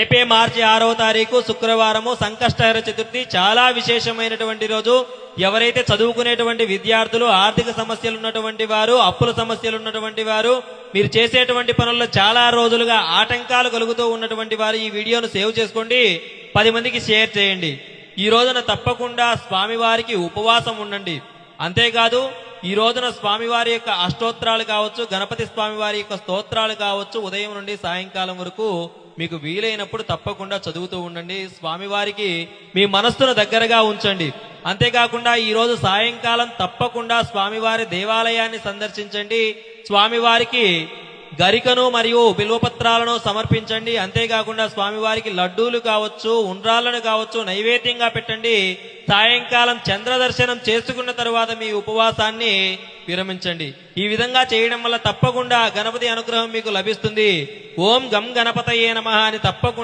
రేపే మార్చి 6వ తారీఖు శుక్రవారము సంకష్టహర చతుర్థి. చాలా విశేషమైనటువంటి రోజు. ఎవరైతే చదువుకునేటువంటి విద్యార్థులు, ఆర్థిక సమస్యలు ఉన్నటువంటి వారు, అప్పుల సమస్యలు ఉన్నటువంటి వారు, మీరు చేసేటువంటి పనుల్లో చాలా రోజులుగా ఆటంకాలు కలుగుతూ ఉన్నటువంటి వారు ఈ వీడియోను సేవ్ చేసుకోండి, 10 మందికి షేర్ చేయండి. ఈ రోజున తప్పకుండా స్వామివారికి ఉపవాసం ఉండండి. అంతేకాదు ఈ రోజున స్వామివారి యొక్క అష్టోత్తరాలు కావచ్చు, గణపతి స్వామివారి యొక్క స్తోత్రాలు కావచ్చు, ఉదయం నుండి సాయంకాలం వరకు మీకు వీలైనప్పుడు తప్పకుండా చదువుతూ ఉండండి. స్వామివారికి మీ మనస్సును దగ్గరగా ఉంచండి. అంతేకాకుండా ఈ రోజు సాయంకాలం తప్పకుండా స్వామివారి దేవాలయాన్ని సందర్శించండి. స్వామివారికి గరికను మరియు బిల్వపత్రాలను సమర్పించండి. అంతేకాకుండా స్వామివారికి లడ్డూలు కావచ్చు, ఉండ్రాళ్లను కావచ్చు నైవేద్యంగా పెట్టండి. సాయంకాలం చంద్ర దర్శనం చేసుకున్న తరువాత మీ ఉపవాసాన్ని విరమించండి. ఈ విధంగా చేయడం వల్ల తప్పకుండా గణపతి అనుగ్రహం మీకు లభిస్తుంది. ఓం గం గణపతయే నమః అని తప్పకుండా